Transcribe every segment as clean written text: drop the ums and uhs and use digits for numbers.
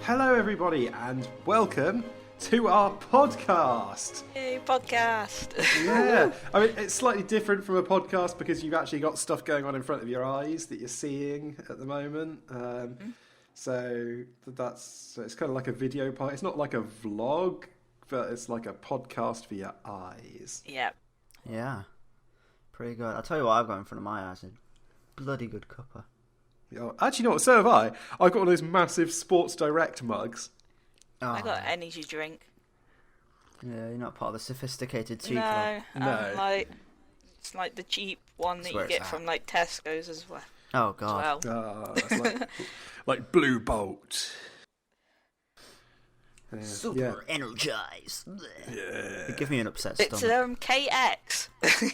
Hello, everybody, and welcome to our podcast. Hey, podcast. Yeah, I mean, it's slightly different from a podcast because you've actually got stuff going on in front of your eyes that you're seeing at the moment. So it's kind of like a video part. It's not like a vlog, but it's like a podcast for your eyes. Yep. Yeah, pretty good. I'll tell you what I've got in front of my eyes. A bloody good cuppa. Actually, you know what? So have I. I've got one of those massive Sports Direct mugs. Oh, I got an energy drink. yeah, you're not part of the sophisticated tea No, club. No. It's like the cheap one that That's you where it's get at. from like Tesco's as well. Oh god. It's like Blue Bolt. Super energized. Yeah. You give me an upset It's stomach. KX.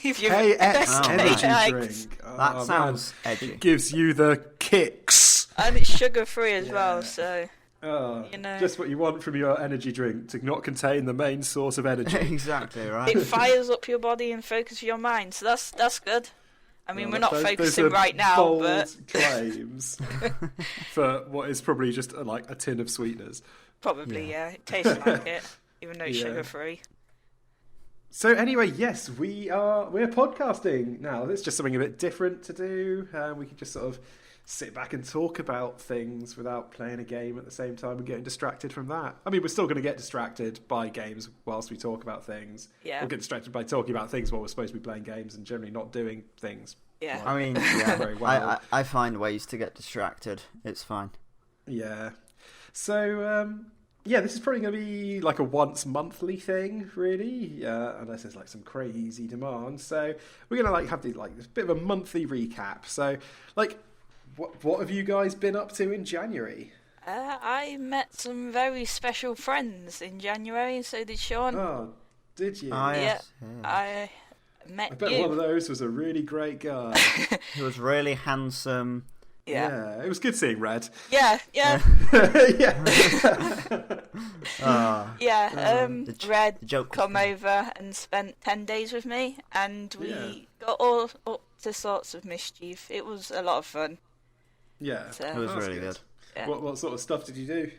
If you KX Oh, energy KX. drink. That Oh, sounds man. edgy. It gives you the kicks. And it's sugar free as Yeah. well, so You know. Just what you want from your energy drink to not contain the main source of energy. Exactly right. it fires up your body and focuses your mind. So that's good. I mean, we're not Those focusing are right now, bold but claims for what is probably just like a tin of sweeteners. probably yeah, it tastes like it, even though it's Yeah. sugar free. So anyway, yes, we're podcasting now. It's just something a bit different to do. We can just sort of sit back and talk about things without playing a game at the same time and getting distracted from that. I mean, we're still going to get distracted by games whilst we talk about things. Yeah. We'll get distracted by talking about things while we're supposed to be playing games and generally not doing things. Yeah. I mean, yeah, Very well. I find ways to get distracted. It's fine. Yeah. So, this is probably going to be like a once monthly thing, really, unless there's like some crazy demand. So we're going to have this bit of a monthly recap. So, what have you guys been up to in January? I met some very special friends in January, so did Sean. Oh, did you? Ah, Yeah, yes, I met I bet you. one of those was a really great guy. He was really handsome. Yeah. It was good seeing Red. Yeah. Yeah. The Red joke was come funny. over and spent 10 days with me, and we got all up to sorts of mischief. It was a lot of fun. Yeah. So, It was That's really good. Yeah. What sort of stuff did you do?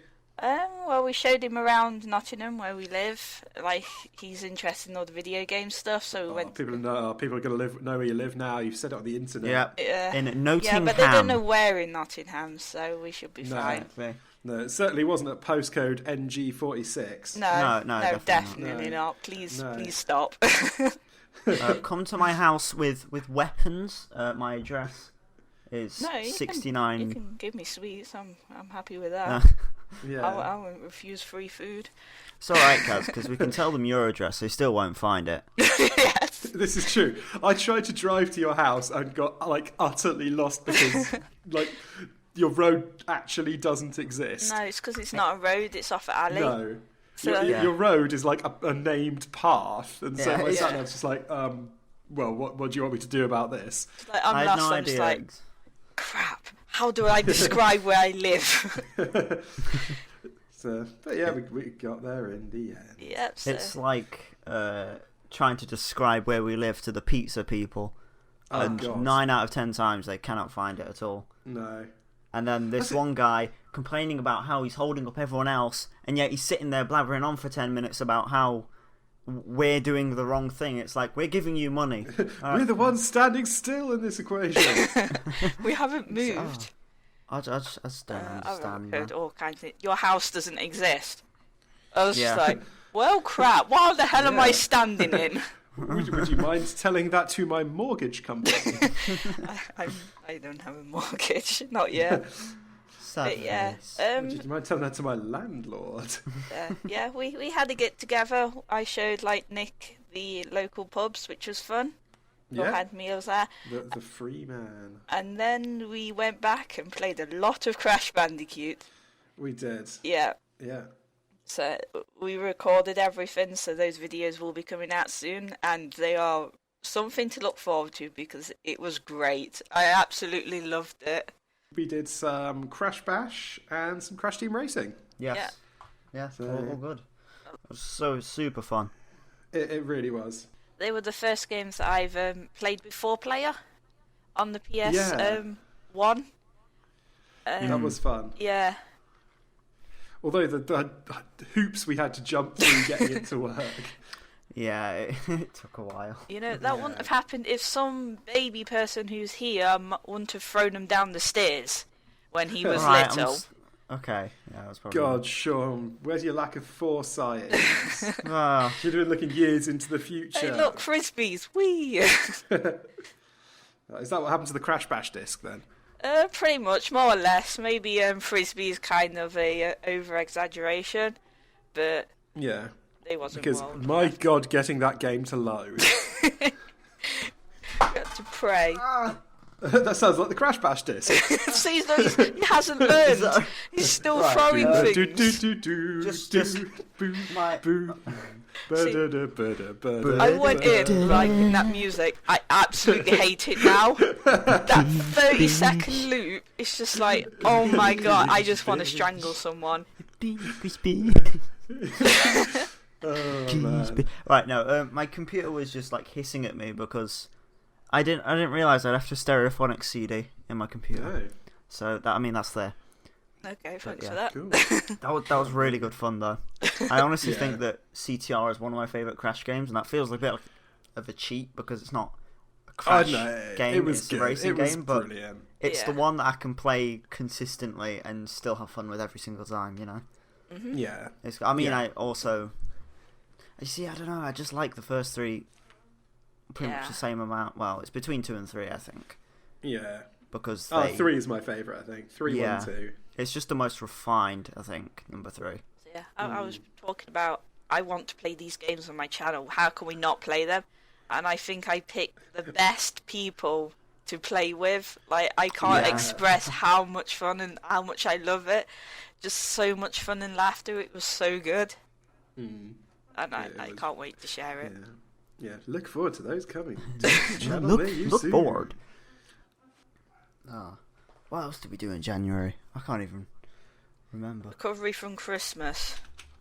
Well, we showed him around Nottingham, where we live. Like, he's interested in all the video game stuff, so we went... People are going to know where you live now. You've said it on the internet. Yeah. Yeah. In Nottingham. Yeah, but they don't know where in Nottingham, so we should be No. fine. Exactly. No, it certainly wasn't at postcode NG46. No, No, definitely definitely not. not. Please, No. please stop. Come to my house with weapons. My address is No, you 69. You can give me sweets. I'm happy with that. Yeah. I won't refuse free food. It's alright, Kaz, because we can tell them your address. They still won't find it. Yes. This is true. I tried to drive to your house and got utterly lost because your road actually doesn't exist. No, it's because it's not a road. It's off an alley. No. So- Your road is like a named path, and so Yeah, my yeah. sat nav's just like, well, what do you want me to do about this? Like, I'm I had lost. no I'm just idea. like, crap. How do I describe where I live? So, but yeah, we got there in the end. Yep. So. It's like trying to describe where we live to the pizza people. Oh, And God. 9 out of 10 times they cannot find it at all. No. And then this one guy complaining about how he's holding up everyone else, and yet he's sitting there blabbering on for 10 minutes about how we're doing the wrong thing. It's like, we're giving you money. We're the ones standing still in this equation. We haven't moved. I just don't I've understand. heard Man. all kinds of things. Your house doesn't exist. I was Yeah. just like, well, crap. What the hell am I Yeah. standing in? would you mind telling that to my mortgage company? I don't have a mortgage, not yet. Sad But yeah, face. Would you mind telling that to my landlord? yeah, we had a get together. I showed Nick the local pubs, which was fun. We all Yeah, had meals there, the free man. and then we went back and played a lot of Crash Bandicoot. We did. Yeah, Yeah. so we recorded everything, so those videos will be coming out soon, and they are something to look forward to because it was great. I absolutely loved it. We did some Crash Bash and some Crash Team Racing. Yes. Yeah, So- all good. It was so super fun. It really was. They were the first games that I've played with 4-player on the PS Yeah. 1. That was fun. Yeah. Although the hoops we had to jump through getting it to work. Yeah, it took a while. You know, that wouldn't have happened if some baby person who's here wouldn't have thrown him down the stairs when he was little. Okay, yeah, that's probably... God, Sean, where's your lack of foresight? Should Ah, have been looking years into the future. Hey, look, frisbees, whee! Is that what happened to the Crash Bash disc then? Pretty much, more or less. Maybe frisbee is kind of a over-exaggeration, but Yeah. they wasn't Because, well. my God, getting that game to load. Got to pray. That sounds like the Crash Bash disc. See, he hasn't learned. He's still throwing things. I went in liking that music. I absolutely hate it now. That 30-second loop, it's just like, oh my God, I just want to strangle someone. Oh, man. Right, no, my computer was just like hissing at me because I didn't realise I left a stereophonic CD in my computer. No. So that's there. Okay, thanks yeah. for that. Cool. That was really good fun though. I honestly Yeah. think that CTR is one of my favourite Crash games, and that feels like a bit of a cheat because it's not a Crash game. It was it's good. a racing It was game, but brilliant. it's the Yeah. one that I can play consistently and still have fun with every single time. You know. Yeah. I also. You see, I don't know. I just like the first three pretty much Yeah. the same amount. Well, it's between 2 and 3, I think, Yeah. because 3 is my favourite, I think. 3, Yeah. 1, 2. it's just the most refined. I think number 3. So, yeah, I was talking about, I want to play these games on my channel. How can we not play them? And I think I picked the best people to play with. Like, I can't Yeah. express how much fun and how much I love it. Just so much fun and laughter. It was so good. Mm. And Yeah, it I was. can't wait to share it. Yeah. Look forward to those coming. To the channel near you Look soon. forward. Oh, what else did we do in January? I can't even remember. Recovery from Christmas.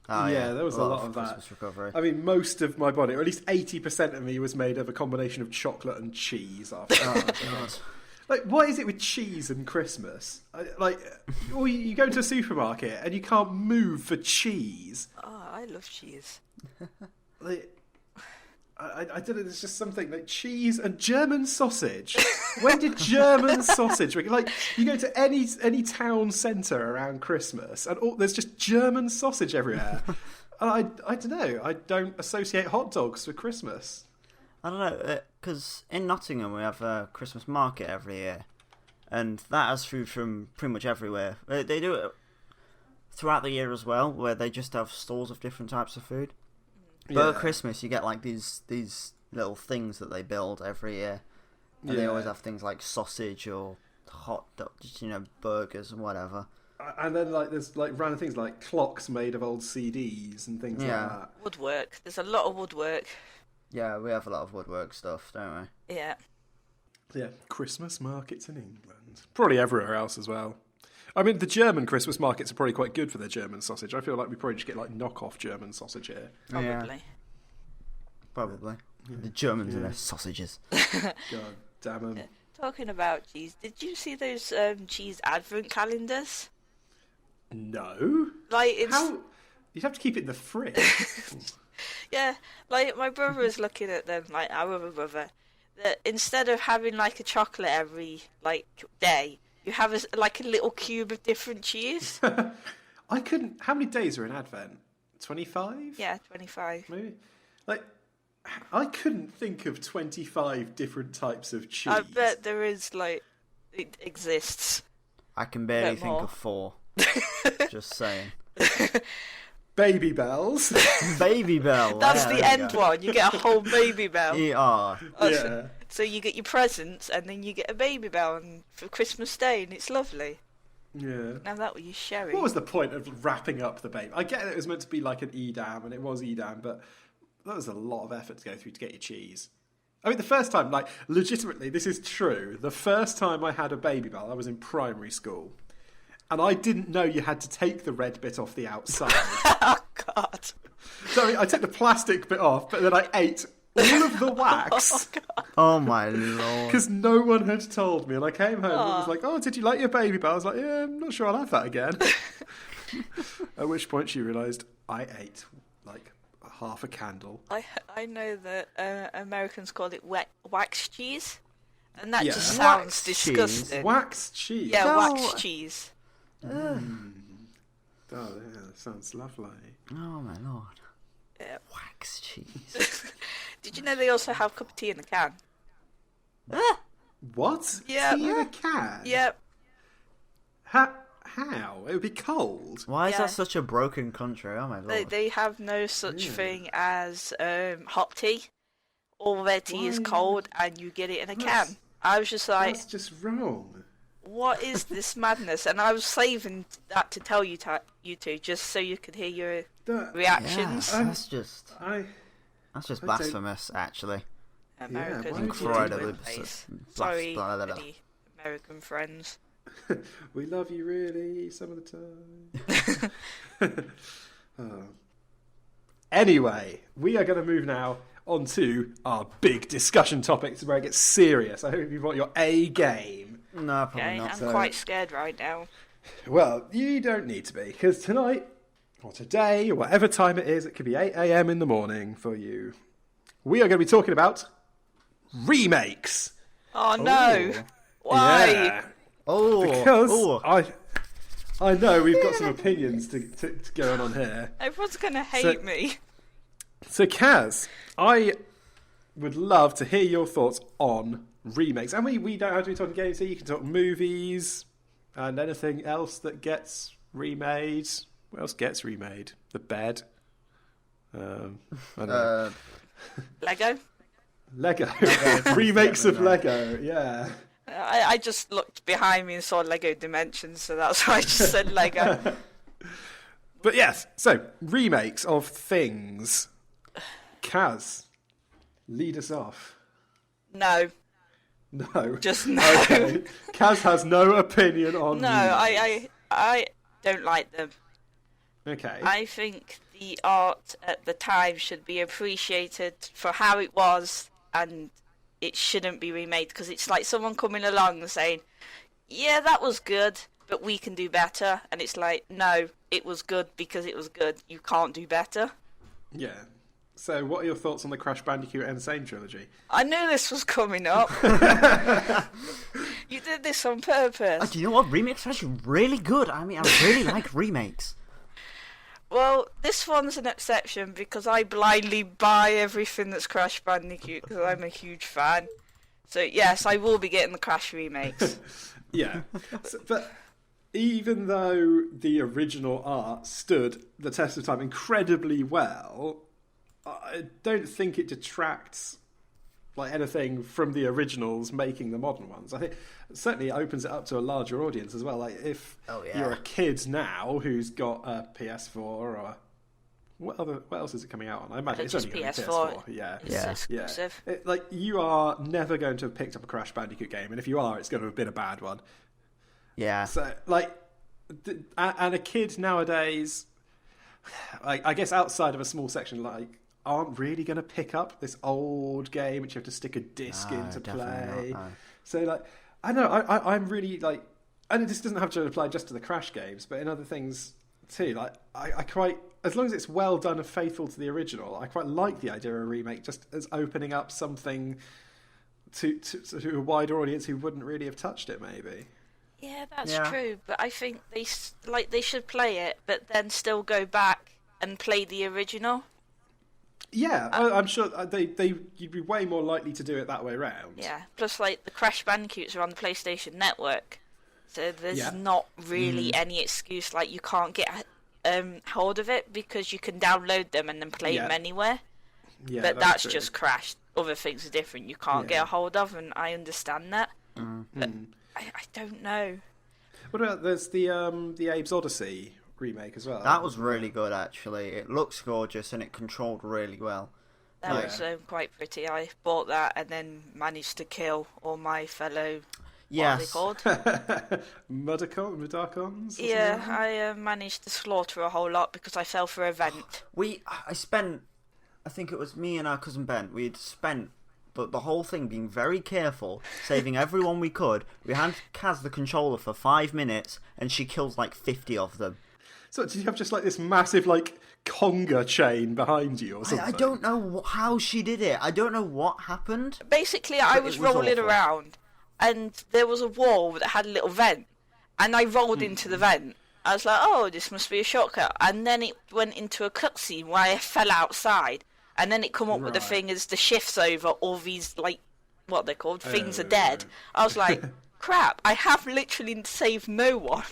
Oh, Yeah, there was a lot of that. Christmas recovery. I mean, most of my body, or at least 80% of me, was made of a combination of chocolate and cheese after. Oh God. Like, what is it with cheese and Christmas? Or you go into a supermarket and you can't move for cheese. Oh, I love cheese. Like, I don't know. There's just something like cheese and German sausage. When did German sausage? Like, you go to any town centre around Christmas, and there's just German sausage everywhere. And I don't know. I don't associate hot dogs with Christmas. I don't know, because in Nottingham we have a Christmas market every year, and that has food from pretty much everywhere. They do it throughout the year as well, where they just have stalls of different types of food. But at Christmas you get like these little things that they build every year, and they always have things like sausage or hot dogs, burgers and whatever. And then there's random things like clocks made of old CDs and things like that. Woodwork. There's a lot of woodwork. Yeah, we have a lot of woodwork stuff, don't we? Yeah. Yeah, Christmas markets in England. Probably everywhere else as well. I mean, the German Christmas markets are probably quite good for their German sausage. I feel like we probably just get knockoff German sausage here. Probably. Yeah, probably. The Germans and their sausages. God damn them. Talking about cheese, did you see those cheese advent calendars? No. Like, it's... How? You'd have to keep it in the fridge. Yeah, like, my brother was looking at them, like, our other brother, that instead of having, like, a chocolate every, day, you have a little cube of different cheese. I couldn't... How many days are in Advent? 25? Yeah, 25. Maybe? I couldn't think of 25 different types of cheese. I bet there is, it exists. I can barely Bit think more. of 4. Just saying. Baby bells. Baby Bell. That's yeah, the there you end go. one. You get a whole baby bell. Yeah. Yeah. So you get your presents, and then you get a baby bell for Christmas Day, and it's lovely. Yeah. Now that was your sherry. What was the point of wrapping up the baby? I get it was meant to be like an Edam, and it was Edam, but that was a lot of effort to go through to get your cheese. I mean, the first time, legitimately, this is true. The first time I had a baby bell, I was in primary school. And I didn't know you had to take the red bit off the outside. Oh, God. So I took the plastic bit off, but then I ate all of the wax. Oh my lord. Because no one had told me. And I came home and it was like, oh, did you like your baby bell? I was like, yeah, I'm not sure I'll have that again. At which point she realised I ate like half a candle. I know that Americans call it wax cheese, and that Yeah. just Wax sounds cheese? disgusting. Wax cheese. Yeah, No. wax cheese. Oh, yeah, that sounds lovely. Oh my lord. Yeah. Wax cheese. Did you know they also have cup of tea in the can? What? Yeah. Tea in a can? Yep. How? It would be cold. Why is Yeah. that such a broken country? Oh my lord. They have no such Yeah. thing as hot tea. All their tea is Why? cold, and you get it in a That's- can. I was just like, That's just wrong. what is this madness? And I was saving that to tell you two, just so you could hear your That, reactions. Yeah, that's just I don't- blasphemous, actually. America's why a would you cool do Incredibly place. blas- Sorry, blah, blah, blah. any American friends. we love you really some of the time. Oh. Anyway, we are going to move now on to our big discussion topics where it gets serious. I hope you've got your A game. No, probably Okay, not. I'm So- quite scared right now. Well, you don't need to be, because tonight, or today, or whatever time it is, it could be 8 a.m. in the morning for you. We are going to be talking about remakes. Oh no! Oh. Why? Yeah. Oh, Because oh. I know we've got some opinions to going on here. Everyone's gonna hate So- me. So, Kaz, I would love to hear your thoughts on remakes. And we don't have to be talking games here. You can talk movies and anything else that gets remade. What else gets remade? The bed. I don't know. Lego. Lego. Remakes of Lego, yeah. I just looked behind me and saw Lego Dimensions, so that's why I just said Lego. But yes, so remakes of things. Kaz, lead us off. No, No. just no. Okay. Kaz has no opinion on No, remakes. I don't like them. Okay. I think the art at the time should be appreciated for how it was, and it shouldn't be remade, because it's like someone coming along and saying, yeah, that was good, but we can do better. And it's like, no, it was good because it was good. You can't do better. Yeah. So, what are your thoughts on the Crash Bandicoot Insane trilogy? I knew this was coming up. You did this on purpose. Do you know what? Remakes are actually really good. I mean, I really like remakes. Well, this one's an exception because I blindly buy everything that's Crash Bandicoot because I'm a huge fan. So yes, I will be getting the Crash remakes. Yeah. But even though the original art stood the test of time incredibly well, I don't think it detracts like anything from the originals making the modern ones. I think certainly it opens it up to a larger audience as well. Like if Oh, yeah. you're a kid now who's got a PS4 or what else is it coming out on? I imagine it's Just only going to be PS4. PS4. Yeah. It's Yeah. exclusive. Like you are never going to have picked up a Crash Bandicoot game, and if you are, it's going to have been a bad one. Yeah. So, like, and a kid nowadays, I guess outside of a small section, like, aren't really going to pick up this old game which you have to stick a disc No, into definitely play. not, no. So, like, I don't know, I'm really, like, and this doesn't have to apply just to the Crash games, but in other things too. Like, I quite, as long as it's well done and faithful to the original, I quite like the idea of a remake just as opening up something to a wider audience who wouldn't really have touched it, maybe. Yeah, that's Yeah. true. But I think they should play it, but then still go back and play the original. Yeah, I'm sure you'd be way more likely to do it that way around. Yeah. Plus, like the Crash Bandicoots are on the PlayStation Network, so there's Yeah. not really any excuse like you can't get hold of it because you can download them and then play Yeah. them anywhere. Yeah, But that's true. just Crash. Other things are different. You can't Yeah. get a hold of, and I understand that. Mm. But I don't know. What about there's the Abe's Odyssey remake as well? That was really good, actually. It looks gorgeous and it controlled really well. That Yeah. was quite pretty. I bought that and then managed to kill all my fellow. Yes. What are they called? Mudacons? or Yeah, something like that? I managed to slaughter a whole lot because I fell for a vent. I spent, I think it was me and our cousin Ben, we'd spent the whole thing being very careful, saving everyone we could. We had Kaz the controller for 5 minutes and she kills like 50 of them. So did you have just like this massive like conga chain behind you or something? I don't know how she did it. I don't know what happened. Basically, I was rolling awful. around, and there was a wall that had a little vent, and I rolled into the vent. I was like, oh, this must be a shortcut. And then it went into a cutscene where I fell outside, and then it come up with the thing as the shift's over, all these, like, what they're called, things are dead. I was like, crap, I have literally saved no one.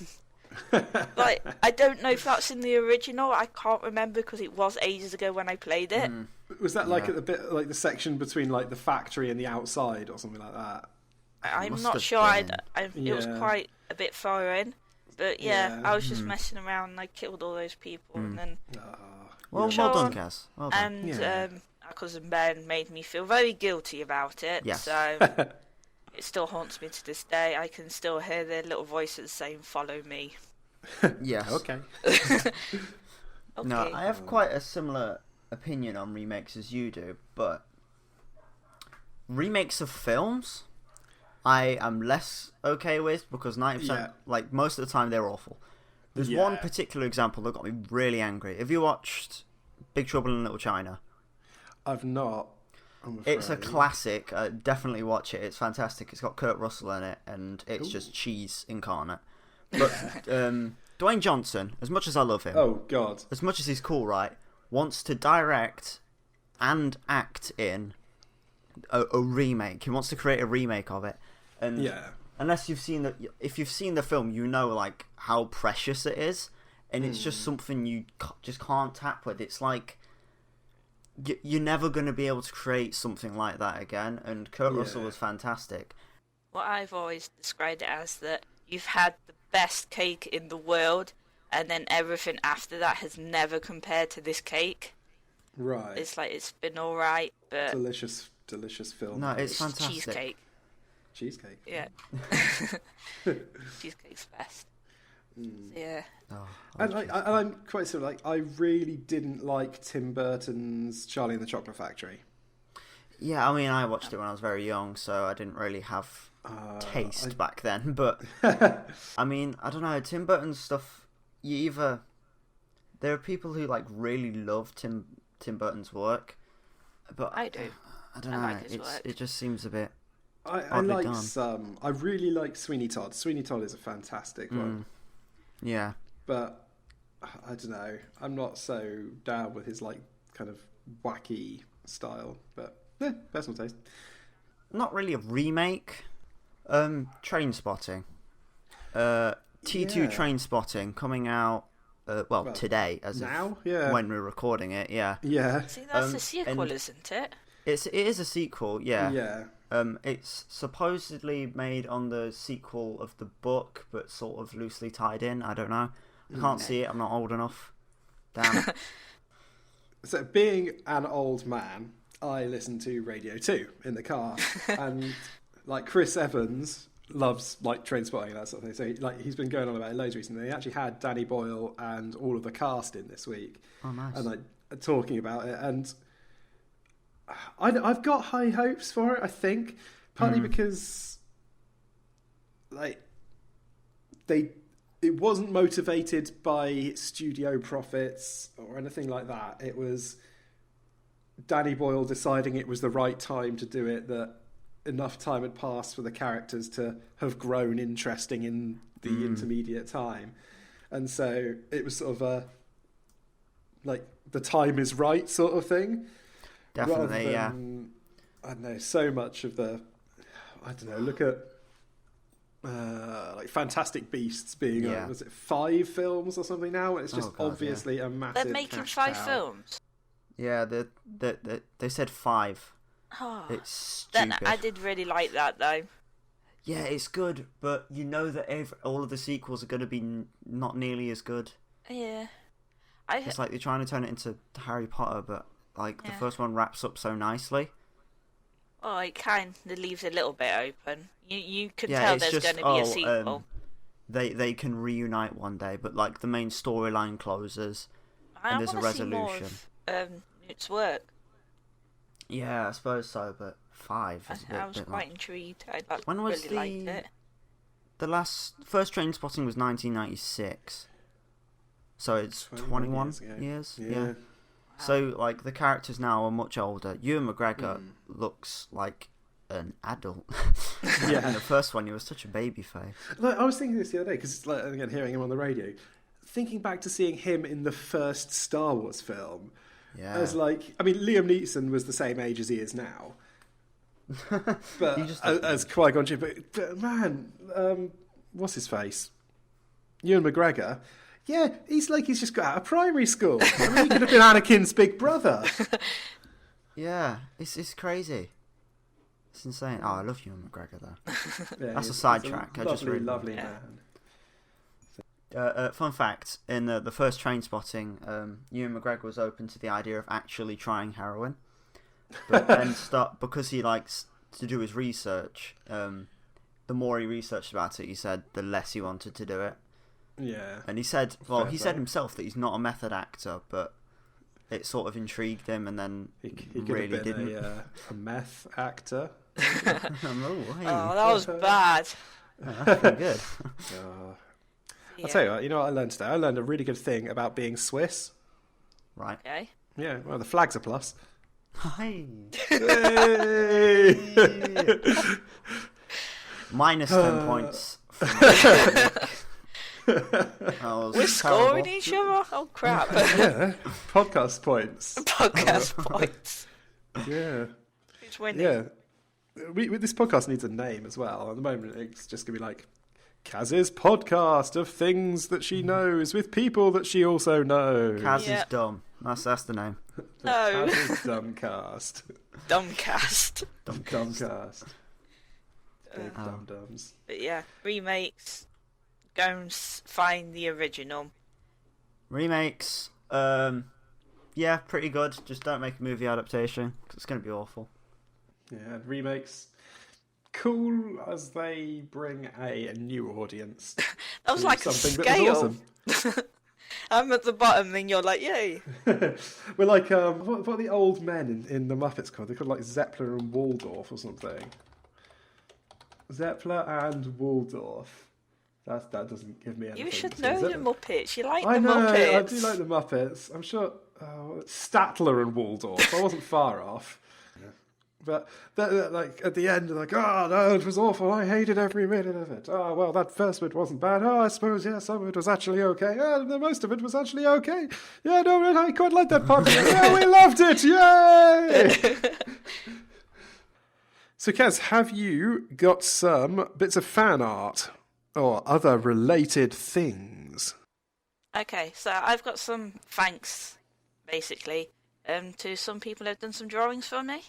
Like, I don't know if that's in the original. I can't remember because it was ages ago when I played it. Was that like at the bit, like the section between like the factory and the outside or something like that? I'm not sure. It was quite a bit far in. But yeah, I was just messing around and I killed all those people. And then Well done, Kaz. Well done. and our cousin Ben made me feel very guilty about it. Yes. So it still haunts me to this day. I can still hear their little voices saying, follow me. Yes. Okay. Okay. No, I have quite a similar opinion on remakes as you do, but remakes of films I am less okay with because 90%, like most of the time, they're awful. There's one particular example that got me really angry. Have you watched Big Trouble in Little China? I've not. I'm afraid. It's a classic. Definitely watch it. It's fantastic. It's got Kurt Russell in it, and it's just cheese incarnate. But Dwayne Johnson, as much as I love him, oh god, as much as he's cool, right, wants to direct and act in a remake. He wants to create a remake of it, and unless you've seen if you've seen the film, you know like how precious it is, and it's just something you just can't tap with. It's like you're never going to be able to create something like that again. And Kurt Russell was fantastic. What I've always described it as that you've had the best cake in the world, and then everything after that has never compared to this cake. Right. It's like it's been all right, but delicious film. No, it's fantastic. Cheesecake. Yeah. Cheesecake's best. So, yeah. Oh, and I'm quite similar. Like, I really didn't like Tim Burton's Charlie and the Chocolate Factory. Yeah, I mean, I watched it when I was very young, so I didn't really have taste back then. But I mean, I don't know. Tim Burton's stuff. There are people who like really love Tim Burton's work, but I do. I don't know. Like his work. It just seems a bit. I like some. I really like Sweeney Todd. Sweeney Todd is a fantastic one. Yeah. But I don't know. I'm not so down with his like kind of wacky style. But personal taste. Not really a remake. Train Spotting. T2 Train Spotting coming out. Well, today as now, when we're recording it. Yeah. Yeah. See, that's a sequel, isn't it? It is a sequel. Yeah. Yeah. It's supposedly made on the sequel of the book, but sort of loosely tied in. I don't know. I can't see it. I'm not old enough. Damn. So, being an old man, I listen to Radio 2 in the car, and like Chris Evans loves like Trainspotting and that sort of thing. So, like, he's been going on about it loads recently. He actually had Danny Boyle and all of the cast in this week, nice. and like talking about it. And I've got high hopes for it. I think partly because like it wasn't motivated by studio profits or anything like that. It was Danny Boyle deciding it was the right time to do it, that enough time had passed for the characters to have grown interesting in the intermediate time. And so it was sort of a like the time is right sort of thing. Definitely, than, I don't know, so much of the, I don't know, look at like Fantastic Beasts being, was it 5 films or something now? It's just obviously a massive They're making cash 5 cow. films? Yeah, they said 5. Oh, it's stupid. I did really like that, though. Yeah, it's good, but you know that all of the sequels are going to be not nearly as good. Yeah. It's like they're trying to turn it into Harry Potter, but like the first one wraps up so nicely. Oh, it kind of leaves a little bit open. You can tell there's going to be a sequel. They can reunite one day, but like the main storyline closes and there's a resolution. See more of, Newt's work. Yeah, I suppose so, but 5 is a bit. I was quite intrigued. When was really liked it. The first Trainspotting was 1996. So it's 21 years. Yeah. So, like, the characters now are much older. Ewan McGregor looks like an adult. Yeah. In the first one, he was such a baby face. Like, I was thinking this the other day, because, like, again, hearing him on the radio, thinking back to seeing him in the first Star Wars film, Yeah. as, like, I mean, Liam Neeson was the same age as he is now. But as Qui-Gon Jinn, but man, what's his face? Ewan McGregor. Yeah, he's just got out of primary school. I mean, he could have been Anakin's big brother. Yeah, it's crazy. It's insane. Oh, I love Ewan McGregor though. Yeah, That's a sidetrack. Lovely man. Fun fact: in the first Trainspotting, Ewan McGregor was open to the idea of actually trying heroin, but then because he likes to do his research. The more he researched about it, he said the less he wanted to do it. Yeah. And he said, said himself that he's not a method actor, but it sort of intrigued him, and then he could really have been didn't. a meth actor. Oh, that was bad. That's pretty good. I'll tell you what, what I learned today? I learned a really good thing about being Swiss. Right. Okay. Yeah, well, the flag's a plus. Hey. Hey! Minus 10 points. We're scoring each other? Oh, crap. Yeah, podcast points. Podcast points. Yeah. Who's winning? Yeah. This podcast needs a name as well. At the moment, it's just going to be like Kaz's podcast of things that she knows with people that she also knows. Kaz is dumb. That's the name. No. Kaz's Dumbcast. Dumbcast. Dumbcast. Big dum-dums. But yeah, remakes. Go and find the original. Remakes. Yeah, pretty good. Just don't make a movie adaptation, 'cause it's going to be awful. Yeah, remakes. Cool as they bring a new audience. That was to like a something scale. that was awesome. I'm at the bottom and you're like, yay. We're like, what are the old men in the Muppets called? They're called like Zeppler and Waldorf or something. Zeppler and Waldorf. That doesn't give me anything. You should So know the Muppets. You like the I know, Muppets. I do like the Muppets. I'm sure Statler and Waldorf. I wasn't far off. But like at the end, they're like, oh no, it was awful. I hated every minute of it. Oh well, that first bit wasn't bad. Oh, I suppose some of it was actually okay. Yeah, most of it was actually okay. Yeah, no, I quite like that part. Yeah, we loved it. Yay! So, Kaz, have you got some bits of fan art or other related things? Okay, so I've got some thanks, basically, to some people who've done some drawings for me.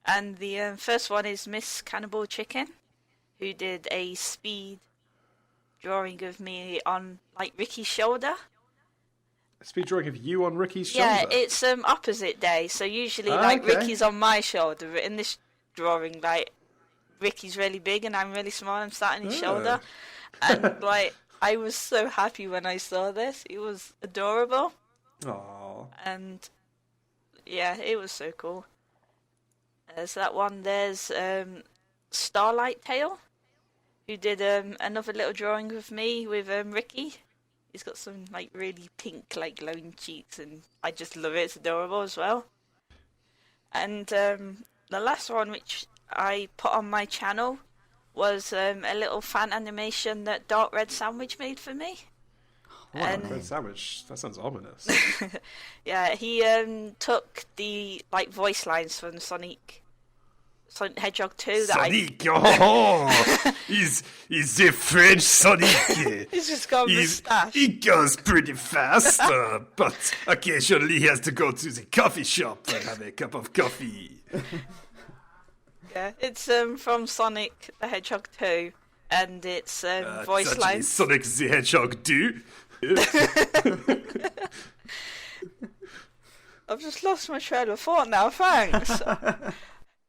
And the first one is Miss Cannibal Chicken, who did a speed drawing of me on, like, Ricky's shoulder. A speed drawing of you on Ricky's shoulder? Yeah, it's opposite day, so usually, okay. Ricky's on my shoulder, but in this drawing, like, Ricky's really big and I'm really small, I'm sat on his shoulder. And, like, I was so happy when I saw this. It was adorable. Aww. And, yeah, it was so cool. There's that one. There's Starlight Tail, who did another little drawing of me with Ricky. He's got some like really pink, like glowing cheeks, and I just love it. It's adorable as well. And the last one, which I put on my channel, was a little fan animation that Dark Red Sandwich made for me. And Red Sandwich, that sounds ominous. Yeah, he took the like voice lines from Sonic Hedgehog 2 that Sonic, oh, he's the French Sonic. He's just got a moustache. He goes pretty fast, but occasionally he has to go to the coffee shop and have a cup of coffee. Yeah, it's from Sonic the Hedgehog 2, and it's voice Such lines. Sonic the Hedgehog 2. I've just lost my trail of thought now, thanks.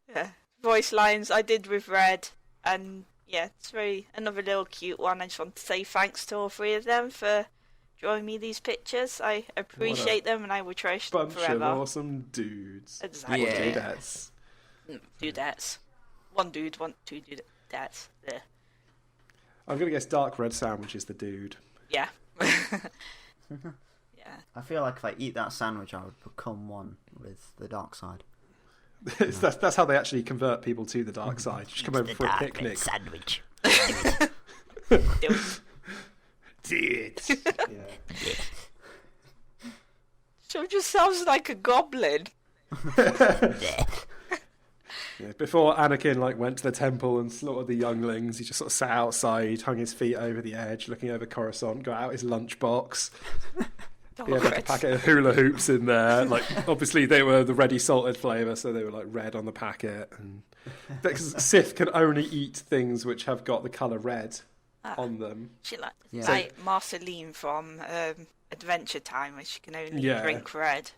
Yeah, voice lines I did with Red, and yeah, it's another little cute one. I just want to say thanks to all three of them for drawing me these pictures. I appreciate them, and I will cherish them Bunch forever. of awesome dudes. Exactly. Yeah. Dudettes. Dudettes. One dude, two dudettes. There. I'm going to guess Dark Red Sandwich is the dude. Yeah. Yeah. I feel like if I eat that sandwich, I would become one with the dark side. That's how they actually convert people to the dark side. Just come over for a picnic. Sandwich. Do it. Do it. Yeah. So it just sounds like a goblin. Yeah, before Anakin went to the temple and slaughtered the younglings, he just sort of sat outside, hung his feet over the edge, looking over Coruscant, got out his lunchbox. He had a packet of hula hoops in there. Obviously they were the ready salted flavour, so they were red on the packet. And because Sith can only eat things which have got the colour red on them. She Yeah. like Marceline from Adventure Time, where she can only Yeah. drink red.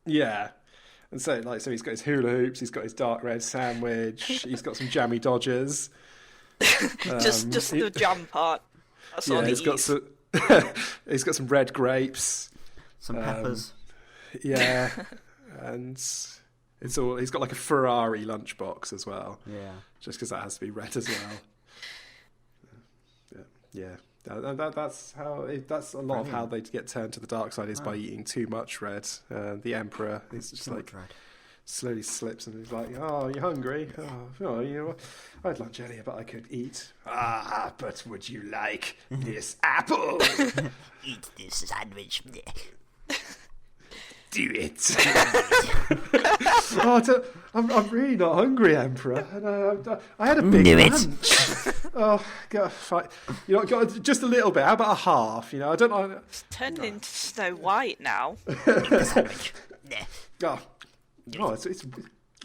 Yeah. And so he's got his hula hoops, he's got his dark red sandwich, he's got some jammy Dodgers. Just the jam part. That's all he he's got eats. some. He's got some red grapes. Some peppers. Yeah, and it's all. He's got a Ferrari lunchbox as well. Yeah. Just because that has to be red as well. Yeah. That's how. That's a lot of how they get turned to the dark side is by eating too much red. The Emperor is just Too much red. slowly slips and he's like, "Oh, you hungry? Oh, you know, I had lunch earlier, but I could eat. Ah, but would you like this apple? Eat this sandwich. Do it. I'm really not hungry, Emperor. And, I had a big Do it. lunch. Oh, God, fine. Got just a little bit. How about a half? I don't know. It's turned into Snow White now. Eat the sandwich.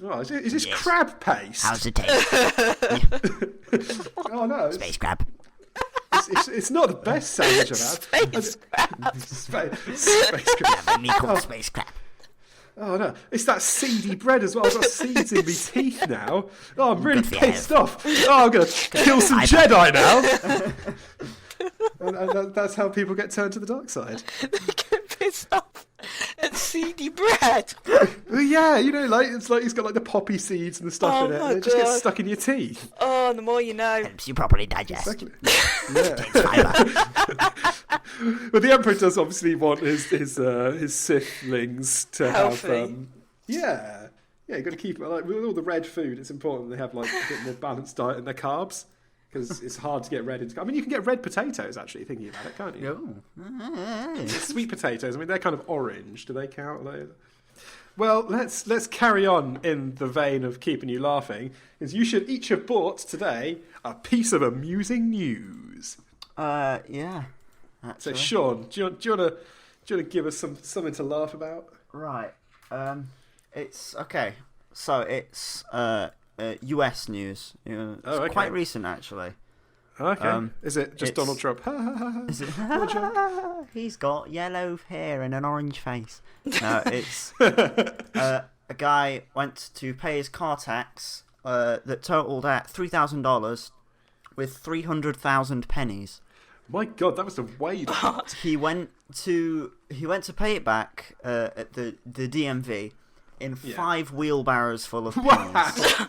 Oh, is this crab paste? How's it taste? Oh no, Space crab. it's not the best sandwich I've had. Space crab. Space crab. Me called space crab. Oh no, it's that seedy bread as well. I've got seeds in my teeth now. Oh, I'm really Good for you. pissed off. Oh, I'm going to kill some Jedi now. and that's how people get turned to the dark side. They get pissed off at seedy bread. Well, yeah, it's like he's got the poppy seeds and the stuff Oh in it. my And it just gets God. stuck in your teeth. Oh, the more you know. Helps you properly digest. Exactly. Yeah. Fiber. But the Emperor does obviously want his Sithlings to Healthy. have. Yeah, you got to keep it with all the red food. It's important they have a bit more balanced diet in their carbs because it's hard to get red into. I mean, you can get red potatoes actually. Thinking about it, can't you? Sweet potatoes. I mean, they're kind of orange. Do they count? Well, let's carry on in the vein of keeping you laughing. Is you should each have bought today a piece of amusing news. Yeah. So, Actually. Sean, do you want to give us something to laugh about? Right. It's okay. So it's U.S. news. It's okay. quite recent, actually. Okay. Is it just it's- Donald Trump? Is it? He's got yellow hair and an orange face. No, it's a guy went to pay his car tax that totaled at $3,000 with 300,000 pennies. My God, that was a way down. He went to pay it back at the DMV in 5 wheelbarrows full of pennies. Wow.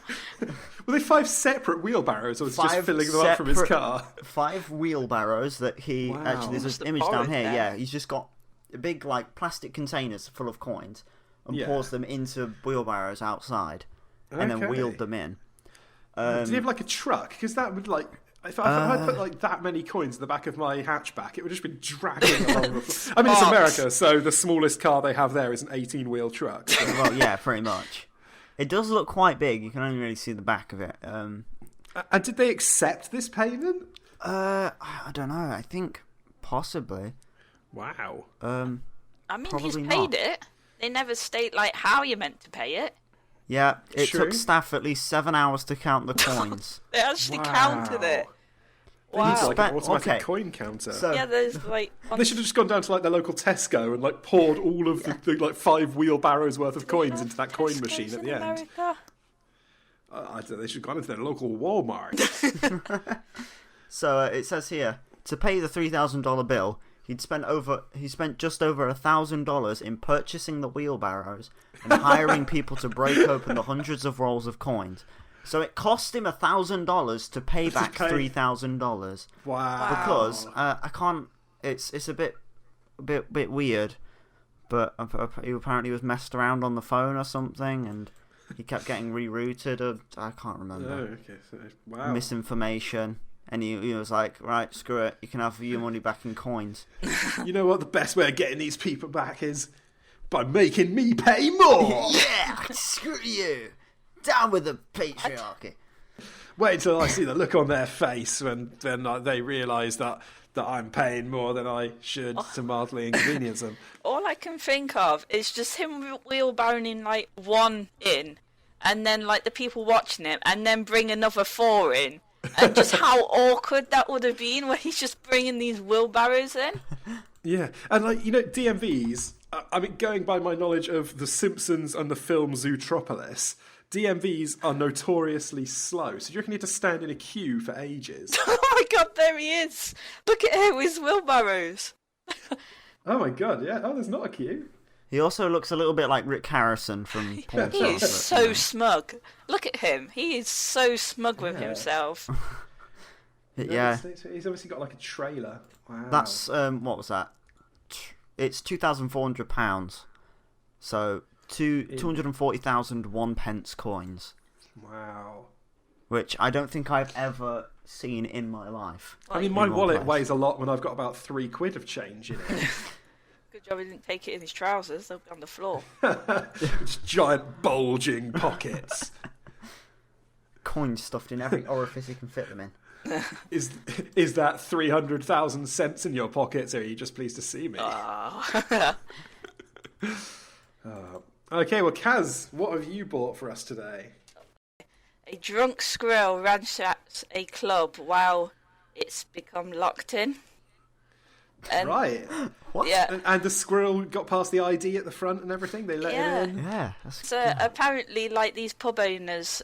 Were they 5 separate wheelbarrows, or was he just 5 filling them up from his separate- car? 5 wheelbarrows that he Wow. actually. There's What's an the image down porridge here. there? Yeah, he's just got big plastic containers full of coins and Yeah. pours them into wheelbarrows outside, and then Okay. wheeled them in. Did he have a truck? Because that would if I put that many coins in the back of my hatchback, it would just be dragging along the floor. I mean, it's America, so the smallest car they have there is an 18-wheel truck. So. Well, yeah, pretty much. It does look quite big. You can only really see the back of it. And did they accept this payment? I don't know. I think possibly. Wow. I mean, he's Probably paid not. it. They never state how you're meant to pay it. Yeah, it True. took staff at least 7 hours to count the coins. They actually Wow. counted it. They need Wow. an automatic Okay. coin counter. So Yeah, there's They should have just gone down to their local Tesco and poured all of the 5 wheelbarrows worth of coins into that coin machine at the end. America. I don't know, they should have gone into their local Walmart. So it says here, to pay the $3,000 bill, he spent just over $1,000 in purchasing the wheelbarrows and hiring people to break open the hundreds of rolls of coins. So it cost him $1,000 to pay back pay. $3,000 Wow. because I can't. It's a bit bit weird. But he apparently was messed around on the phone or something, and he kept getting rerouted. Or I can't remember. Oh, okay. So, wow. Misinformation. And he was like, right, screw it. You can have your money back in coins. You know what? The best way of getting these people back is by making me pay more. Yeah, screw you. Down with the patriarchy. Wait until I see the look on their face when they realise that I'm paying more than I should to mildly inconvenience them. All I can think of is just him wheelbarrowing like one in, and then like the people watching him, and then bring another four in. And just how awkward that would have been when he's just bringing these wheelbarrows in. Yeah, and like, you know, DMVs, I mean, going by my knowledge of The Simpsons and the film Zootropolis, DMVs are notoriously slow. So you reckon you have to stand in a queue for ages? Oh my god, there he is! Look at him with his wheelbarrows. Oh my god, yeah. Oh, there's not a queue. He also looks a little bit like Rick Harrison from Pawn He is so smug. Look at him. He is so smug with himself. Yeah. He's obviously got like a trailer. Wow. That's, what was that? It's £2,400. So, 240,000 1p coins. Wow. Which I don't think I've ever seen in my life. I mean, my wallet weighs a lot when I've got about £3 of change in it. Good job he didn't take it in his trousers. They'll be on the floor. It's giant bulging pockets. Coins stuffed in every orifice you can fit them in. Is that 300,000 cents in your pockets, or are you just pleased to see me? Okay, well, Kaz, what have you bought for us today? A drunk squirrel ransacks a club while it's become locked in. Right. What? Yeah. And the squirrel got past the ID at the front and everything? They let it in? Yeah. So apparently, like, these pub owners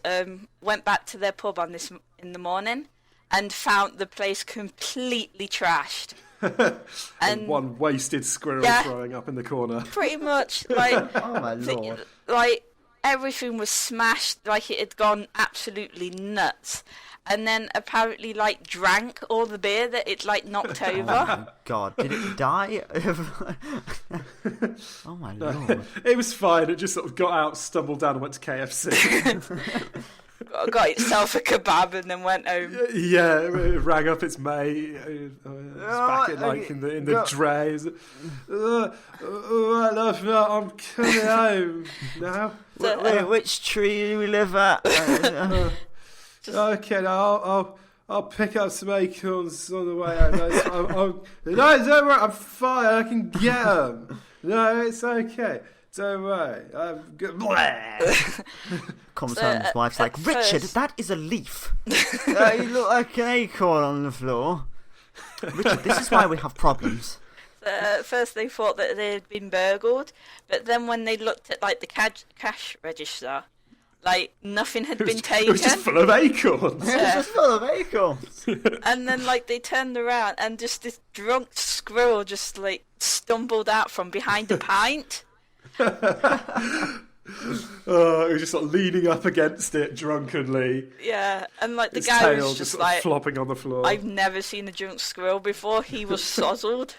went back to their pub in the morning and found the place completely trashed. And one wasted squirrel throwing up in the corner. Pretty much, like, Oh my lord. like everything was smashed, like it had gone absolutely nuts. And then apparently, like, drank all the beer that it, like, knocked over. Oh my god, did it die? Oh my lord. It was fine. It just sort of got out, stumbled down, and went to KFC. Got itself a kebab and then went home. Yeah, it rang up its mate. It's back in, like, in the dray. I'm coming home now. Wait, which tree do we live at? Okay, now I'll pick up some acorns on the way out. No, don't worry, I'm fine. I can get them. No, it's okay. Don't worry. I'm good. Comes home, his wife's like, Richard, that is a leaf. You look like an acorn on the floor. Richard, this is why we have problems. At first they thought that they had been burgled, but then when they looked at, like, the cash register, like, nothing had been taken. It was just full of acorns. It's just full of acorns. And then, like, they turned around and just this drunk squirrel just, like, stumbled out from behind a pint. Oh, he was just sort of leaning up against it drunkenly. Yeah, and, like, the His guy tail was just sort of like, flopping on the floor. I've never seen a drunk squirrel before. He was sozzled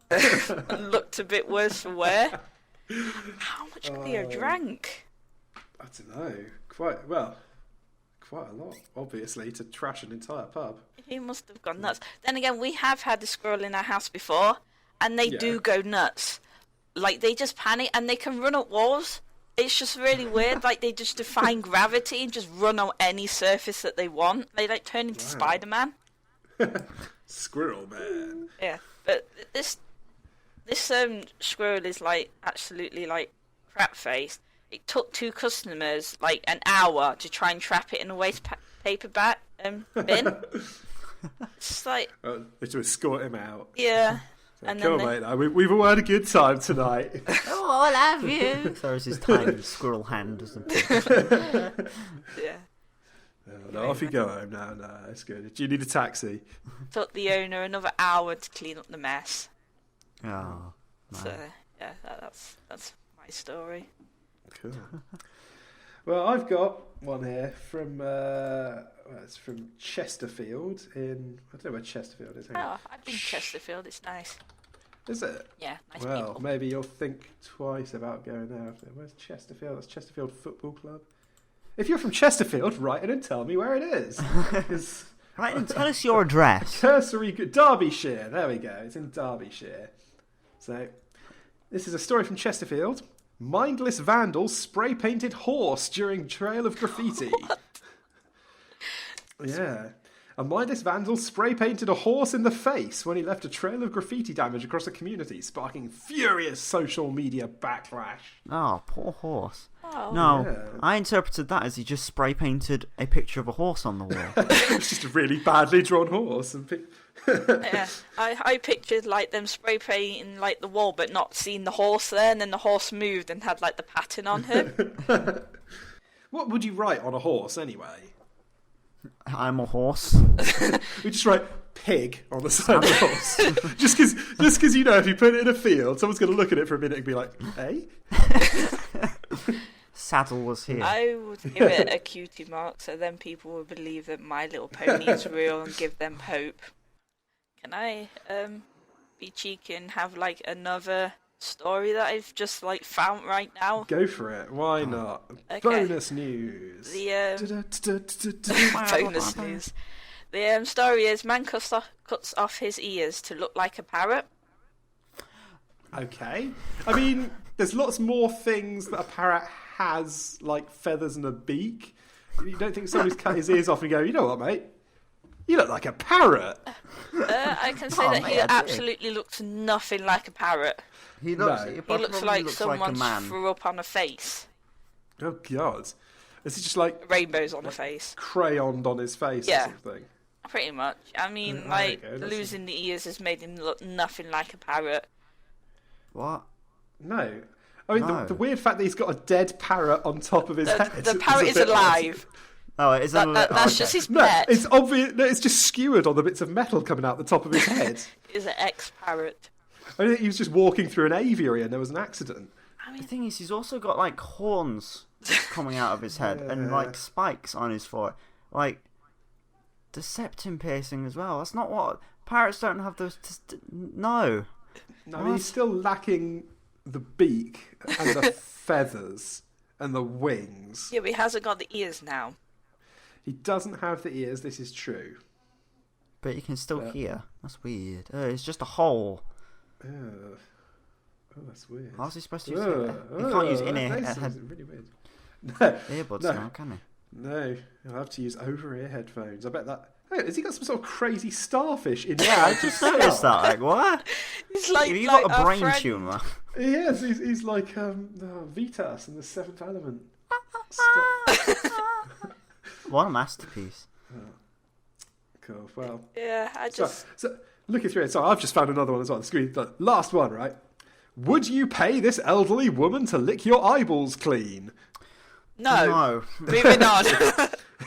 and looked a bit worse for wear. How much beer drank? I don't know. Quite a lot, obviously, to trash an entire pub. He must have gone nuts. Then again, we have had a squirrel in our house before, and they do go nuts. Like, they just panic, and they can run up walls. It's just really weird. Like, they just defy gravity and just run on any surface that they want. They, like, turn into Spider-Man. Squirrel man. Yeah, but this squirrel is, like, absolutely, like, crap-faced. It took 2 customers, like, an hour to try and trap it in a waste paper bin. It's like... to escort him out. Yeah. So, And come then on, mate. We've all had a good time tonight. Oh, I'll have you. Throws his tiny squirrel hand as Yeah. No, off you go home. No, it's good. Do you need a taxi? Took the owner another hour to clean up the mess. Oh, man. So, yeah, that's my story. Cool. Well, I've got one here from it's from Chesterfield in, I don't know where Chesterfield is. Hang on. Oh, I've been to Chesterfield. It's nice. Is it? Yeah, nice Well, people. maybe you'll think twice about going there. Where's Chesterfield? That's Chesterfield Football Club. If you're from Chesterfield, write in and tell me where it is. 'Cause Right, and tell us your address. Cursory Derbyshire. There we go. It's in Derbyshire. So, this is a story from Chesterfield. Mindless vandals spray painted horse during trail of graffiti. Yeah. A mindless vandal spray painted a horse in the face when he left a trail of graffiti damage across the community, sparking furious social media backlash. Oh, poor horse. Oh. No, Yeah. I interpreted that as he just spray painted a picture of a horse on the wall. It's just a really badly drawn horse. And Yeah, I pictured like them spray painting like the wall, but not seeing the horse there, and then the horse moved and had like the pattern on him. What would you write on a horse anyway? I'm a horse. We just write pig on the side of the horse. just because you know if you put it in a field, someone's going to look at it for a minute and be like, "Hey." Saddle was here. I would give it a cutie mark, so then people would believe that My Little Pony is real and give them hope. Can I be cheeky and have like another story that I've just like found right now? Go for it. Why not? Okay. Bonus news. Bonus news. The story is man cuts off his ears to look like a parrot. Okay. I mean, there's lots more things that a parrot has, like feathers and a beak. You don't think somebody's cut his ears off and go, you know what, mate? You look like a parrot. I can say that he absolutely looks nothing like a parrot. He looks, No. he He probably looks like a someone man. threw up on a face. Oh, God. Is it just like Rainbows on a face. crayoned on his face Yeah. or something? Pretty much. I mean, There like, you go, that's losing the ears has made him look nothing like a parrot. What? No. I mean, No. the weird fact that he's got a dead parrot on top of his head. The parrot a is bit odd. alive. Oh, it is a That's just his No, pet. it's obvious. No, it's just skewered on the bits of metal coming out the top of his head. Is an ex-parrot. I think he was just walking through an aviary and there was an accident. The thing is, he's also got like horns coming out of his head and like spikes on his forehead, like the septum piercing as well. That's not what parrots don't have those. No. No, I mean, he's still lacking the beak and the feathers and the wings. Yeah, but he hasn't got the ears now. He doesn't have the ears. This is true. But you can still hear. That's weird. It's just a hole. Ugh. Oh, that's weird. How's he supposed to use it? He can't use in-ear That's head really weird. earbuds No. now, can he? No, he'll have to use over-ear headphones. I bet that. Hey, has he got some sort of crazy starfish in Yeah, I his just skull? noticed that. Like, what? He's like, Have you like got a our brain friend- tumour? He is. He's like Vitas in the Seventh Element. What a masterpiece. Cool. Well, Yeah, I so, just... so looking through it, so I've just found another one as well on the screen. The last one, right? Would you pay this elderly woman to lick your eyeballs clean? No. No. Moving on.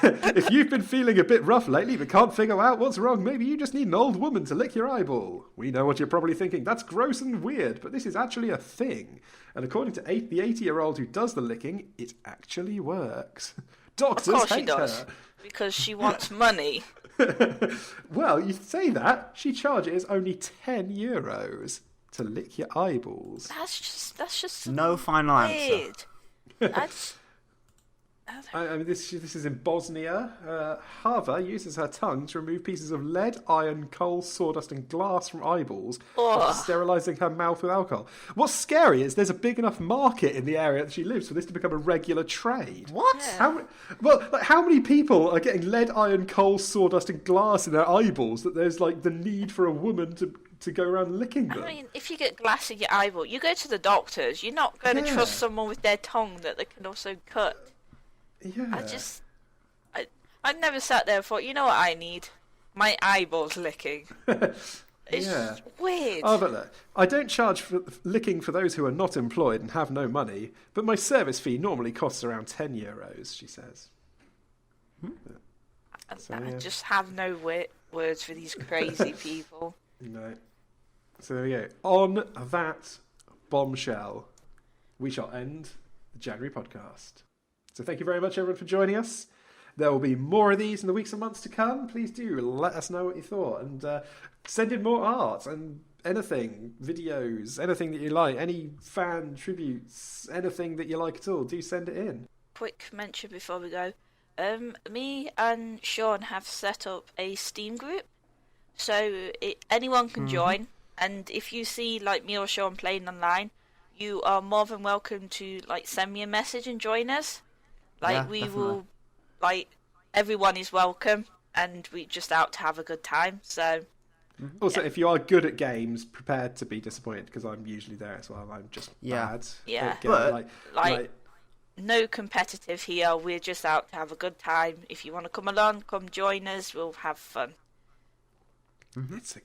If you've been feeling a bit rough lately but can't figure out what's wrong, maybe you just need an old woman to lick your eyeball. We know what you're probably thinking. That's gross and weird, but this is actually a thing. And according to the 80-year-old who does the licking, it actually works. Doctors Of course she hate does. her. Because she wants money. Well, you say that. She charges only €10 to lick your eyeballs. That's just No final answer. weird. That's... I mean, this is in Bosnia. Hava uses her tongue to remove pieces of lead, iron, coal, sawdust, and glass from eyeballs after sterilising her mouth with alcohol. What's scary is there's a big enough market in the area that she lives for this to become a regular trade. What? Yeah. How many people are getting lead, iron, coal, sawdust, and glass in their eyeballs that there's like the need for a woman to go around licking them? I mean, if you get glass in your eyeball, you go to the doctors. You're not going to Yeah. trust someone with their tongue that they can also cut. Yeah. I never sat there and thought, you know what I need? My eyeballs licking. It's Yeah. weird. Oh, but look, I don't charge for licking for those who are not employed and have no money, but my service fee normally costs around €10, she says. I just have no words for these crazy people. No. So there we go. On that bombshell, we shall end the January podcast. So thank you very much, everyone, for joining us. There will be more of these in the weeks and months to come. Please do let us know what you thought and send in more art and anything, videos, anything that you like, any fan tributes, anything that you like at all, do send it in. Quick mention before we go. Me and Sean have set up a Steam group, so anyone can join. And if you see like me or Sean playing online, you are more than welcome to like send me a message and join us. Like Yeah, we definitely. will, like everyone is welcome, and we just out to have a good time. So Also, if you are good at games, prepared to be disappointed, because I'm usually there as well. I'm just Yeah. bad. Yeah. at games, But- like no competitive here. We're just out to have a good time. If you want to come along, come join us. We'll have fun. it's a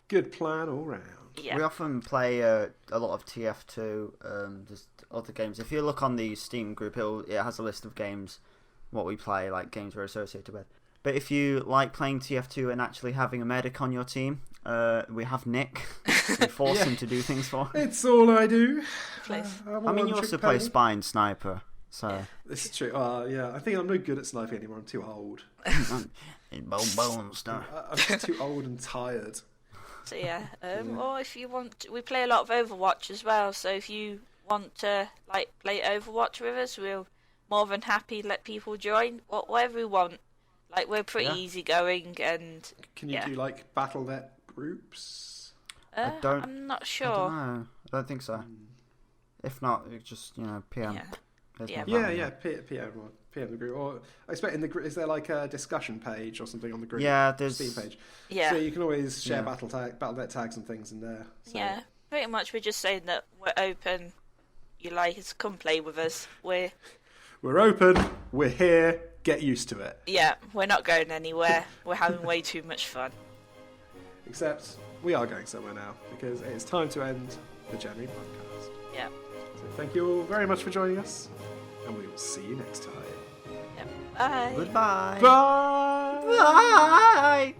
good plan all round. Yeah. We often play a lot of TF2, just other games. If you look on the Steam group, it has a list of games, what we play, like games we're associated with. But if you like playing TF2 and actually having a medic on your team, we have Nick. We force him to do things for. It's all I do. Please. I'm a I mean, you one-trick also play pony. Spy and Sniper, so... This is true. Yeah, I think I'm no good at sniping anymore. I'm too old. Bone stuff. I'm just too old and tired. So yeah, or if you want, we play a lot of Overwatch as well. So if you want to like play Overwatch with us, we're more than happy to let people join. Whatever we want. Like we're pretty Yeah. easygoing, and Can you do like BattleNet groups? I don't- I'm not I sure. don't know. I don't think so. If not, it's just, PM. Yeah. There's Yeah. no Yeah, problem. yeah. PM the group. Or I expect in the is there like a discussion page or something on the group? Yeah, there's... Steam page. Yeah, So you can always share Yeah. BattleNet tags and things in there. So. yeah. Pretty much, we're just saying that we're open. You like us, come play with us. We're We're open. We're here. Get used to it. we're not going anywhere. We're having way too much fun. Except we are going somewhere now because it is time to end the January podcast. Yeah. So thank you all very much for joining us, and we will see you next time. Bye. Goodbye. Bye. Bye.